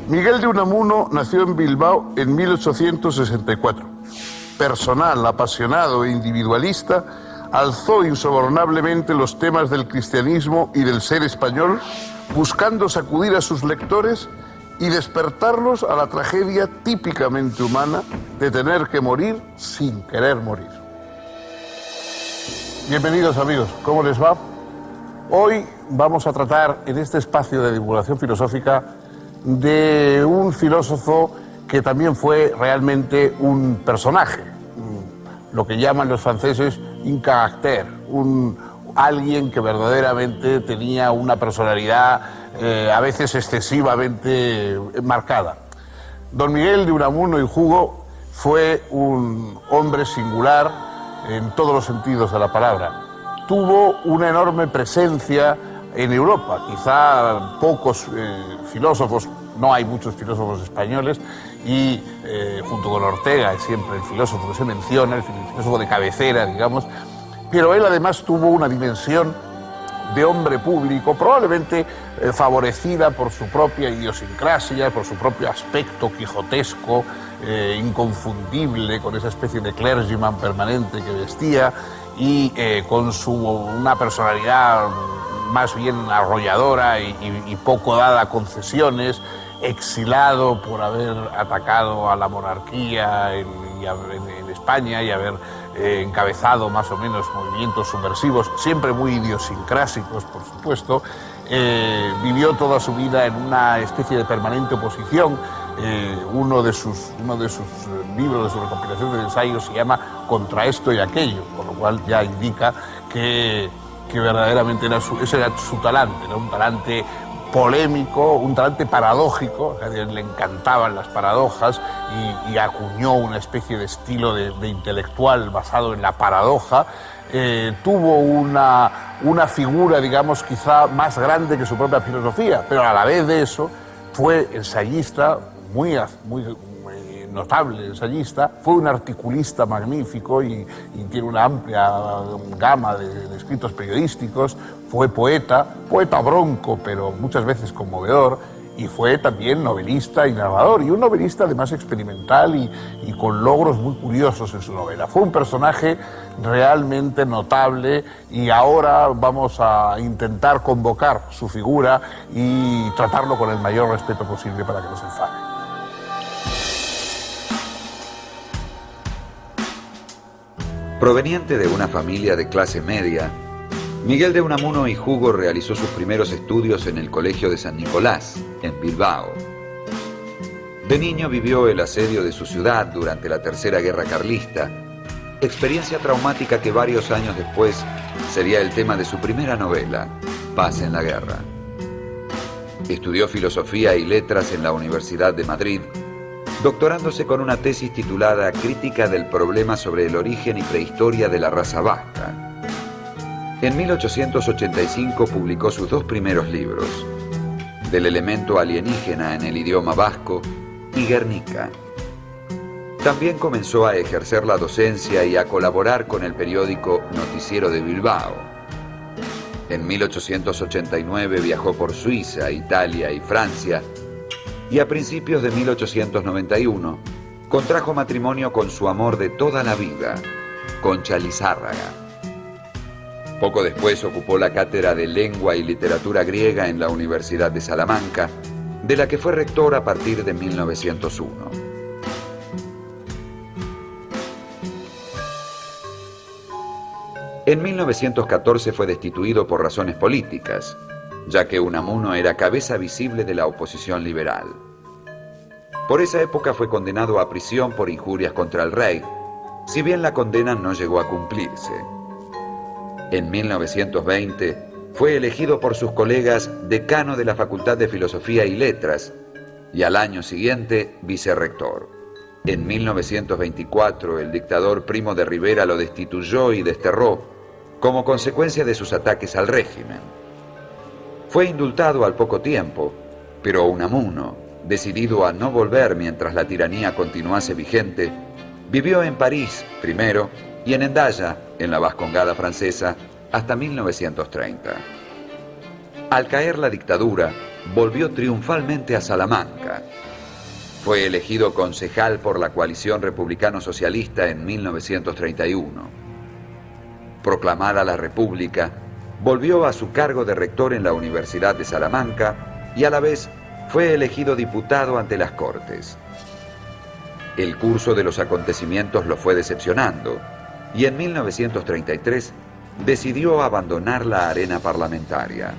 Miguel de Unamuno nació en Bilbao en 1864. Personal, apasionado e individualista, alzó insobornablemente los temas del cristianismo y del ser español, buscando sacudir a sus lectores y despertarlos a la tragedia típicamente humana de tener que morir sin querer morir. Bienvenidos, amigos, ¿cómo les va? Hoy vamos a tratar en este espacio de divulgación filosófica de un filósofo que también fue realmente un personaje, lo que llaman los franceses un caractère, alguien que verdaderamente tenía una personalidad a veces excesivamente marcada. Don Miguel de Unamuno y Hugo fue un hombre singular en todos los sentidos de la palabra. Tuvo una enorme presencia en Europa. Quizá pocos filósofos, no hay muchos filósofos españoles, y junto con Ortega, siempre el filósofo que se menciona, el filósofo de cabecera, digamos, pero él además tuvo una dimensión de hombre público, probablemente favorecida por su propia idiosincrasia, por su propio aspecto quijotesco, inconfundible, con esa especie de clergyman permanente que vestía, y con una personalidad más bien arrolladora y poco dada a concesiones, exilado por haber atacado a la monarquía en España y haber encabezado más o menos movimientos subversivos, siempre muy idiosincrásicos, por supuesto. Vivió toda su vida en una especie de permanente oposición. Uno de sus libros, de su recopilación de ensayos, se llama Contra esto y aquello, con lo cual ya indica que verdaderamente ese era su talante, era un talante polémico, un talante paradójico. A él le encantaban las paradojas y acuñó una especie de estilo de intelectual basado en la paradoja. Tuvo una figura, digamos, quizá más grande que su propia filosofía, pero a la vez de eso fue ensayista, muy notable ensayista, fue un articulista magnífico y tiene una amplia gama de escritos periodísticos, fue poeta bronco, pero muchas veces conmovedor, y fue también novelista y narrador, y un novelista además experimental y con logros muy curiosos en su novela. Fue un personaje realmente notable y ahora vamos a intentar convocar su figura y tratarlo con el mayor respeto posible para que no se enfade. Proveniente de una familia de clase media, Miguel de Unamuno y Hugo realizó sus primeros estudios en el Colegio de San Nicolás, en Bilbao. De niño vivió el asedio de su ciudad durante la Tercera Guerra Carlista, experiencia traumática que varios años después sería el tema de su primera novela, Paz en la Guerra. Estudió Filosofía y Letras en la Universidad de Madrid, doctorándose con una tesis titulada Crítica del problema sobre el origen y prehistoria de la raza vasca. En 1885 publicó sus dos primeros libros, Del elemento alienígena en el idioma vasco y Guernica. También comenzó a ejercer la docencia y a colaborar con el periódico Noticiero de Bilbao. En 1889 viajó por Suiza, Italia y Francia, y a principios de 1891 contrajo matrimonio con su amor de toda la vida, Concha Lizárraga. Poco después ocupó la cátedra de Lengua y Literatura Griega en la Universidad de Salamanca, de la que fue rector a partir de 1901. En 1914 fue destituido por razones políticas, ya que Unamuno era cabeza visible de la oposición liberal. Por esa época fue condenado a prisión por injurias contra el rey, si bien la condena no llegó a cumplirse. En 1920 fue elegido por sus colegas decano de la Facultad de Filosofía y Letras y al año siguiente vicerrector. En 1924 el dictador Primo de Rivera lo destituyó y desterró como consecuencia de sus ataques al régimen. Fue indultado al poco tiempo, pero Unamuno, decidido a no volver mientras la tiranía continuase vigente, vivió en París primero y en Hendaya, en la Vascongada francesa, hasta 1930. Al caer la dictadura, volvió triunfalmente a Salamanca, Fue elegido concejal por la coalición republicano-socialista en 1931. Proclamada la República, volvió a su cargo de rector en la Universidad de Salamanca y a la vez fue elegido diputado ante las Cortes. El curso de los acontecimientos lo fue decepcionando y en 1933 decidió abandonar la arena parlamentaria.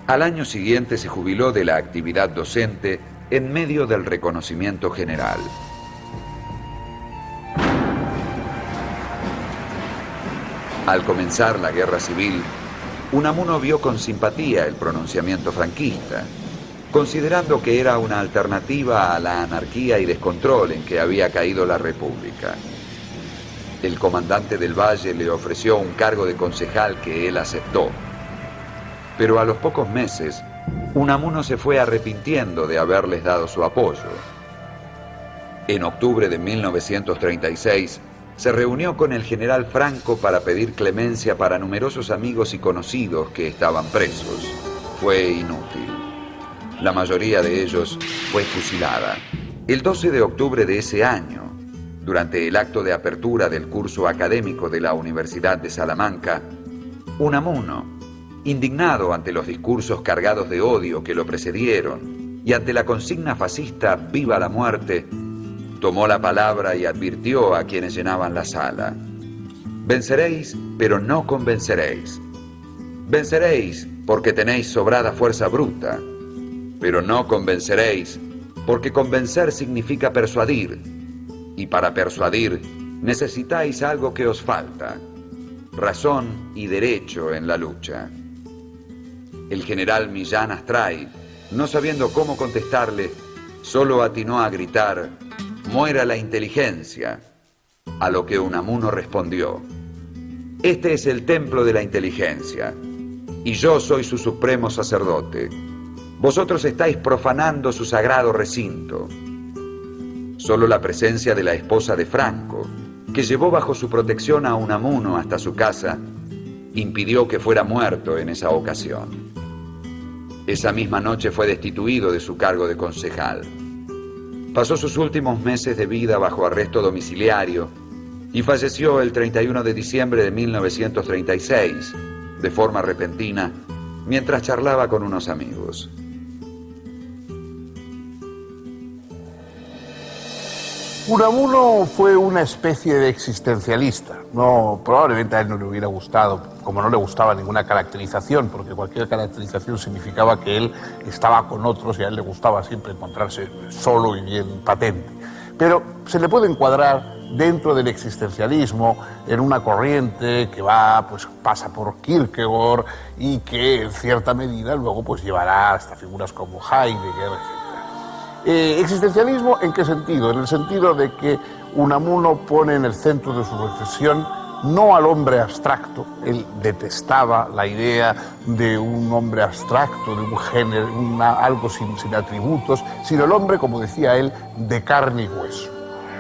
Al año siguiente se jubiló de la actividad docente en medio del reconocimiento general. Al comenzar la guerra civil, Unamuno vio con simpatía el pronunciamiento franquista, considerando que era una alternativa a la anarquía y descontrol en que había caído la República. El comandante del Valle le ofreció un cargo de concejal que él aceptó. Pero a los pocos meses, Unamuno se fue arrepintiendo de haberles dado su apoyo. En octubre de 1936, se reunió con el general Franco para pedir clemencia para numerosos amigos y conocidos que estaban presos. Fue inútil. La mayoría de ellos fue fusilada. El 12 de octubre de ese año, durante el acto de apertura del curso académico de la Universidad de Salamanca, Unamuno, indignado ante los discursos cargados de odio que lo precedieron y ante la consigna fascista «Viva la muerte», tomó la palabra y advirtió a quienes llenaban la sala: «Venceréis, pero no convenceréis. Venceréis porque tenéis sobrada fuerza bruta, pero no convenceréis porque convencer significa persuadir, y para persuadir necesitáis algo que os falta: razón y derecho en la lucha». El general Millán Astray, no sabiendo cómo contestarle, solo atinó a gritar: «¡Muera la inteligencia!», a lo que Unamuno respondió: «Este es el templo de la inteligencia, y yo soy su supremo sacerdote. Vosotros estáis profanando su sagrado recinto». Solo la presencia de la esposa de Franco, que llevó bajo su protección a Unamuno hasta su casa, impidió que fuera muerto en esa ocasión. Esa misma noche fue destituido de su cargo de concejal. Pasó sus últimos meses de vida bajo arresto domiciliario y falleció el 31 de diciembre de 1936, de forma repentina, mientras charlaba con unos amigos. Unamuno fue una especie de existencialista. Probablemente a él no le hubiera gustado, como no le gustaba ninguna caracterización, porque cualquier caracterización significaba que él estaba con otros y a él le gustaba siempre encontrarse solo y bien patente. Pero se le puede encuadrar dentro del existencialismo en una corriente que pasa por Kierkegaard y que en cierta medida luego llevará hasta figuras como Heidegger, etc. ¿Existencialismo en qué sentido? En el sentido de que Unamuno pone en el centro de su reflexión no al hombre abstracto. Él detestaba la idea de un hombre abstracto, de un género, algo sin atributos, sino el hombre, como decía él, de carne y hueso.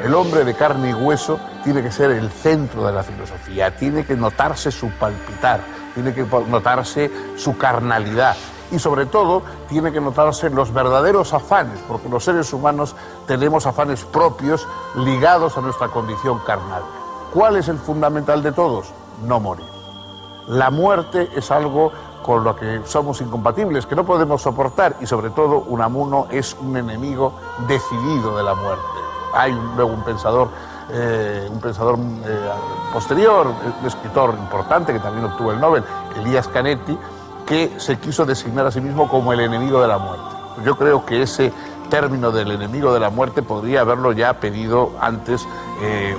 El hombre de carne y hueso tiene que ser el centro de la filosofía, tiene que notarse su palpitar, tiene que notarse su carnalidad. Y sobre todo tiene que notarse los verdaderos afanes, porque los seres humanos tenemos afanes propios ligados a nuestra condición carnal. ¿Cuál es el fundamental de todos? No morir. La muerte es algo con lo que somos incompatibles, que no podemos soportar, y sobre todo Unamuno es un enemigo decidido de la muerte. Hay luego un pensador posterior, un escritor importante que también obtuvo el Nobel, Elías Canetti, que se quiso designar a sí mismo como el enemigo de la muerte. Yo creo que ese término del enemigo de la muerte podría haberlo ya pedido antes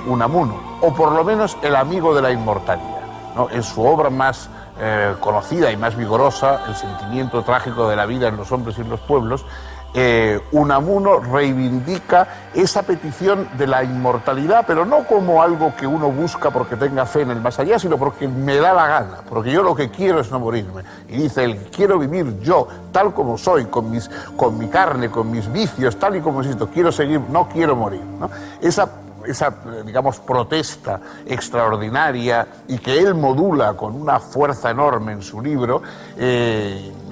Unamuno, o por lo menos el amigo de la inmortalidad, ¿no? En su obra más conocida y más vigorosa, El sentimiento trágico de la vida en los hombres y en los pueblos, Unamuno reivindica esa petición de la inmortalidad, pero no como algo que uno busca porque tenga fe en el más allá, sino porque me da la gana, porque yo lo que quiero es no morirme. Y dice él: quiero vivir yo, tal como soy, con mi carne, con mis vicios, tal y como existo, quiero seguir, no quiero morir, ¿no? Esa, digamos, protesta extraordinaria y que él modula con una fuerza enorme en su libro,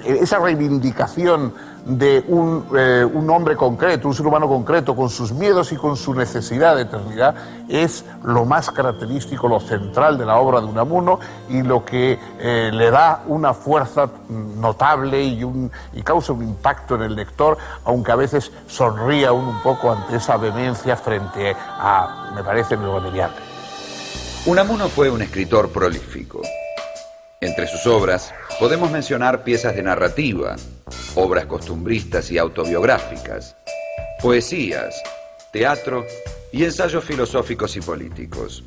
esa reivindicación de un hombre concreto, un ser humano concreto, con sus miedos y con su necesidad de eternidad, es lo más característico, lo central de la obra de Unamuno y lo que le da una fuerza notable y causa un impacto en el lector, aunque a veces sonría un poco ante esa vehemencia frente a, me parece, lo irremediable. Unamuno fue un escritor prolífico. Entre sus obras podemos mencionar piezas de narrativa, obras costumbristas y autobiográficas, poesías, teatro y ensayos filosóficos y políticos.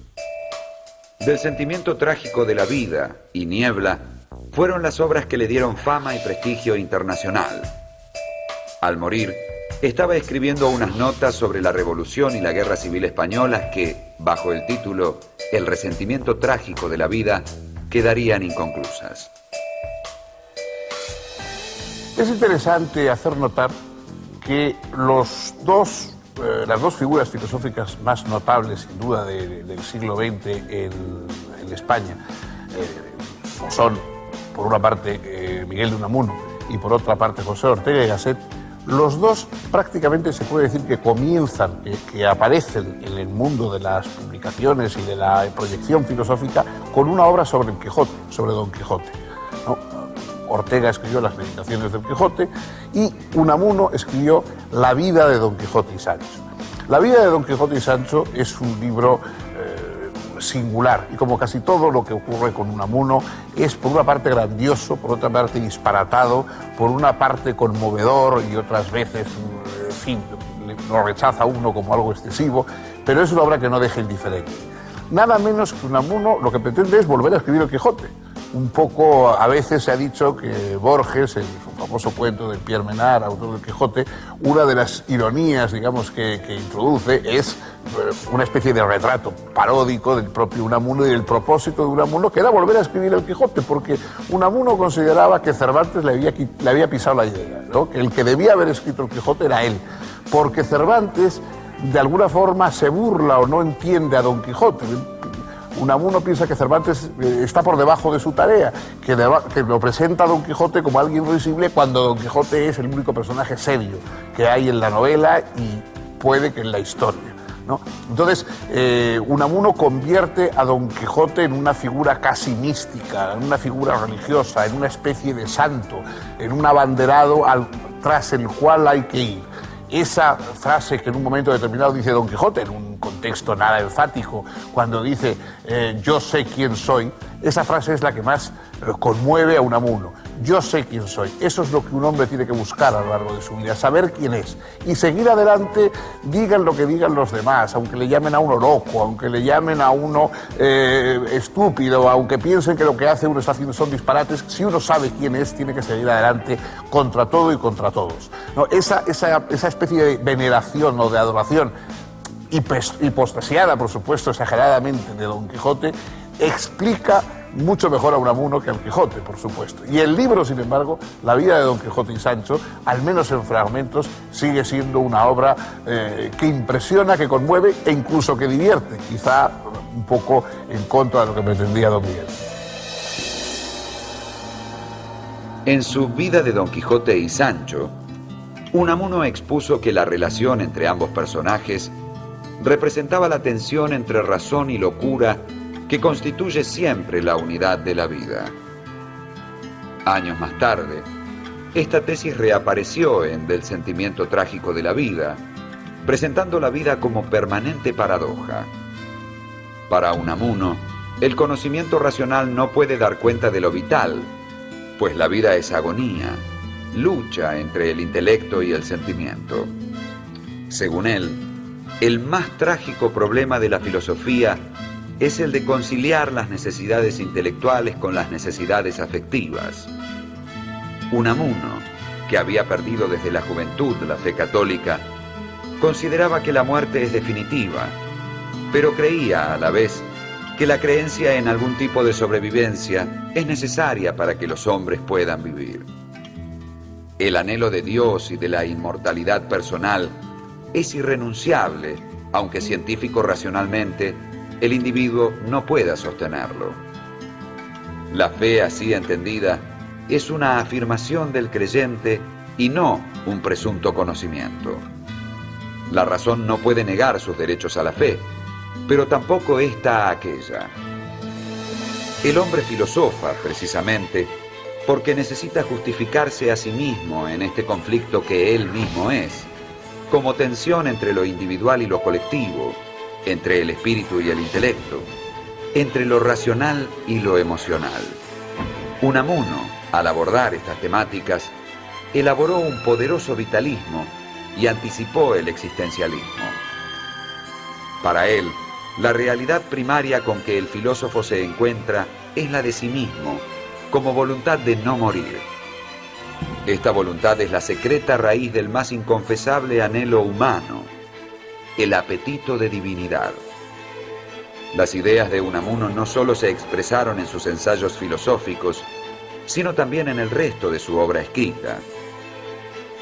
Del sentimiento trágico de la vida y Niebla fueron las obras que le dieron fama y prestigio internacional. Al morir, estaba escribiendo unas notas sobre la Revolución y la Guerra Civil Españolas que, bajo el título El resentimiento trágico de la vida, quedarían inconclusas. Es interesante hacer notar que las dos figuras filosóficas más notables, sin duda, del siglo XX en España, son, por una parte, Miguel de Unamuno y por otra parte, José Ortega y Gasset. Los dos prácticamente se puede decir que comienzan, que aparecen en el mundo de las publicaciones y de la proyección filosófica con una obra sobre el Quijote, sobre Don Quijote, ¿no? Ortega escribió las Meditaciones del Quijote y Unamuno escribió La vida de Don Quijote y Sancho. La vida de Don Quijote y Sancho es un libro singular y, como casi todo lo que ocurre con Unamuno, es por una parte grandioso, por otra parte disparatado, por una parte conmovedor y otras veces, en fin, lo rechaza uno como algo excesivo, pero es una obra que no deja indiferente. Nada menos que Unamuno lo que pretende es volver a escribir el Quijote. Un poco, a veces se ha dicho que Borges, en su famoso cuento de Pierre Menard, autor del Quijote, una de las ironías, digamos, que introduce es una especie de retrato paródico del propio Unamuno y del propósito de Unamuno, que era volver a escribir el Quijote, porque Unamuno consideraba que Cervantes le había pisado la idea, ¿no? Que el que debía haber escrito el Quijote era él, porque Cervantes, de alguna forma, se burla o no entiende a Don Quijote. Unamuno piensa que Cervantes está por debajo de su tarea, que lo presenta a Don Quijote como alguien risible cuando Don Quijote es el único personaje serio que hay en la novela y puede que en la historia, ¿no? Entonces, Unamuno convierte a Don Quijote en una figura casi mística, en una figura religiosa, en una especie de santo, en un abanderado tras el cual hay que ir. Esa frase que en un momento determinado dice Don Quijote, en un contexto nada enfático, cuando dice yo sé quién soy, esa frase es la que más conmueve a Unamuno. Yo sé quién soy. Eso es lo que un hombre tiene que buscar a lo largo de su vida, saber quién es y seguir adelante, digan lo que digan los demás, aunque le llamen a uno loco, aunque le llamen a uno estúpido, aunque piensen que lo que hace uno está haciendo son disparates. Si uno sabe quién es, tiene que seguir adelante contra todo y contra todos, ¿no? Esa especie de veneración o de adoración hipostasiada, por supuesto, exageradamente, de Don Quijote, explica mucho mejor a Unamuno que al Quijote, por supuesto. Y el libro, sin embargo, La vida de Don Quijote y Sancho, al menos en fragmentos, sigue siendo una obra que impresiona, que conmueve e incluso que divierte, quizá un poco en contra de lo que pretendía Don Miguel. En su Vida de Don Quijote y Sancho, Unamuno expuso que la relación entre ambos personajes representaba la tensión entre razón y locura que constituye siempre la unidad de la vida. Años más tarde, esta tesis reapareció en Del sentimiento trágico de la vida, presentando la vida como permanente paradoja. Para Unamuno, el conocimiento racional no puede dar cuenta de lo vital, pues la vida es agonía, lucha entre el intelecto y el sentimiento. Según él, el más trágico problema de la filosofía es el de conciliar las necesidades intelectuales con las necesidades afectivas. Unamuno, que había perdido desde la juventud la fe católica, consideraba que la muerte es definitiva, pero creía a la vez que la creencia en algún tipo de sobrevivencia es necesaria para que los hombres puedan vivir. El anhelo de Dios y de la inmortalidad personal es irrenunciable, aunque científico-racionalmente el individuo no pueda sostenerlo. La fe así entendida es una afirmación del creyente y no un presunto conocimiento. La razón no puede negar sus derechos a la fe, pero tampoco esta a aquella. El hombre filosofa, precisamente, porque necesita justificarse a sí mismo en este conflicto que él mismo es, como tensión entre lo individual y lo colectivo, entre el espíritu y el intelecto, entre lo racional y lo emocional. Unamuno, al abordar estas temáticas, elaboró un poderoso vitalismo y anticipó el existencialismo. Para él, la realidad primaria con que el filósofo se encuentra es la de sí mismo, como voluntad de no morir. Esta voluntad es la secreta raíz del más inconfesable anhelo humano, el apetito de divinidad. Las ideas de Unamuno no solo se expresaron en sus ensayos filosóficos, sino también en el resto de su obra escrita.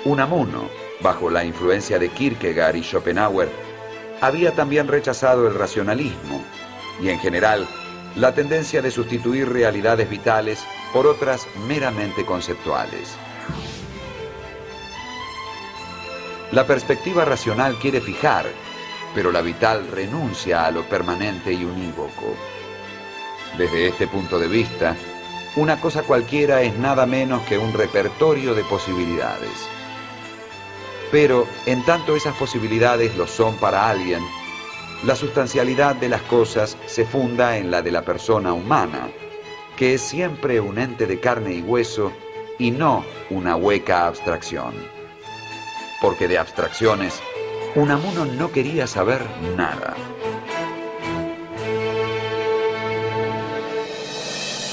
Unamuno, bajo la influencia de Kierkegaard y Schopenhauer, había también rechazado el racionalismo y, en general, la tendencia de sustituir realidades vitales por otras meramente conceptuales. La perspectiva racional quiere fijar, pero la vital renuncia a lo permanente y unívoco. Desde este punto de vista, una cosa cualquiera es nada menos que un repertorio de posibilidades. Pero, en tanto esas posibilidades lo son para alguien, la sustancialidad de las cosas se funda en la de la persona humana, que es siempre un ente de carne y hueso y no una hueca abstracción. Porque de abstracciones, Unamuno no quería saber nada.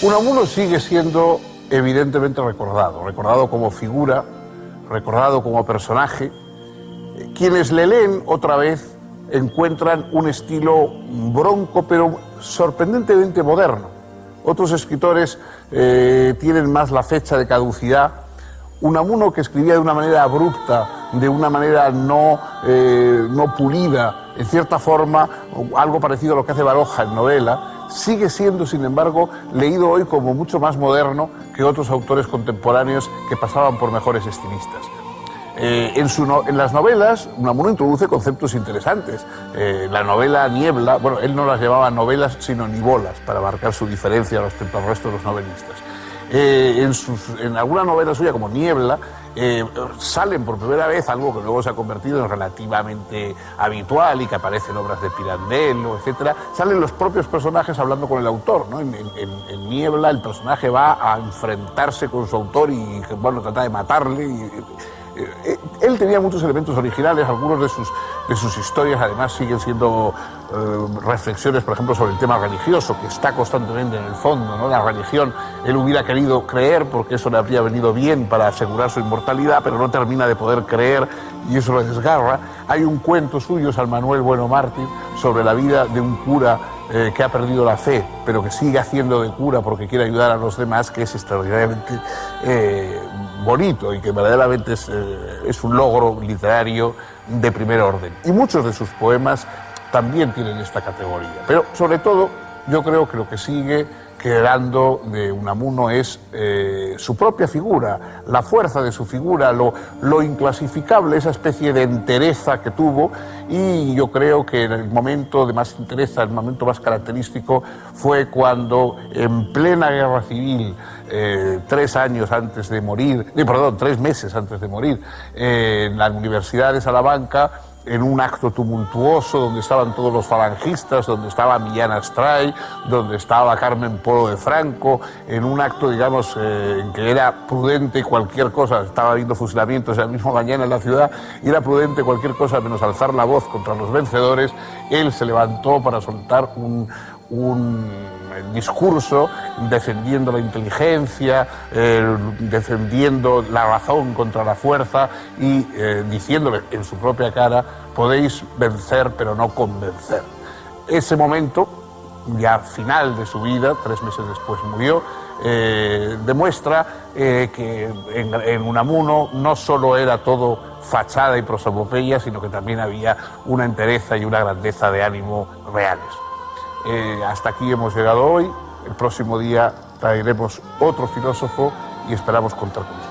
Unamuno sigue siendo evidentemente recordado como figura, recordado como personaje. Quienes le leen otra vez encuentran un estilo bronco pero sorprendentemente moderno. Otros escritores tienen más la fecha de caducidad. Unamuno, que escribía de una manera abrupta, de una manera no pulida, en cierta forma, algo parecido a lo que hace Baroja en novela, sigue siendo, sin embargo, leído hoy como mucho más moderno que otros autores contemporáneos que pasaban por mejores estilistas. En las novelas, Unamuno introduce conceptos interesantes. La novela Niebla, bueno, él no las llamaba novelas, sino nivolas, para marcar su diferencia respecto al resto de los novelistas. En alguna novela suya, como Niebla, salen por primera vez algo que luego se ha convertido en relativamente habitual y que aparece en obras de Pirandello, etc. Salen los propios personajes hablando con el autor, ¿no? En Niebla el personaje va a enfrentarse con su autor y, bueno, trata de matarle. Él tenía muchos elementos originales, algunos de sus historias además siguen siendo reflexiones, por ejemplo, sobre el tema religioso, que está constantemente en el fondo, ¿no? La religión, él hubiera querido creer porque eso le habría venido bien para asegurar su inmortalidad, pero no termina de poder creer y eso lo desgarra. Hay un cuento suyo, San Manuel Bueno Mártir, sobre la vida de un cura que ha perdido la fe, pero que sigue haciendo de cura porque quiere ayudar a los demás, que es extraordinariamente bonito y que verdaderamente es un logro literario de primer orden. Y muchos de sus poemas también tienen esta categoría. Pero, sobre todo, yo creo que lo que sigue quedando de Unamuno es su propia figura, la fuerza de su figura, lo inclasificable, esa especie de entereza que tuvo, y yo creo que en el momento de más entereza, el momento más característico, fue cuando en plena guerra civil, 3 meses antes de morir, en la Universidad de Salamanca, en un acto tumultuoso donde estaban todos los falangistas, donde estaba Millán Astray, donde estaba Carmen Polo de Franco, en un acto, digamos, en que era prudente cualquier cosa, estaba habiendo fusilamientos esa misma mañana en la ciudad, y era prudente cualquier cosa menos alzar la voz contra los vencedores. Él se levantó para soltar un discurso defendiendo la inteligencia, defendiendo la razón contra la fuerza y diciéndole en su propia cara: podéis vencer pero no convencer. Ese momento, ya final de su vida, 3 meses después murió, demuestra que en Unamuno no solo era todo fachada y prosopopeya, sino que también había una entereza y una grandeza de ánimo reales. Hasta aquí hemos llegado hoy. El próximo día traeremos otro filósofo y esperamos contar con ustedes.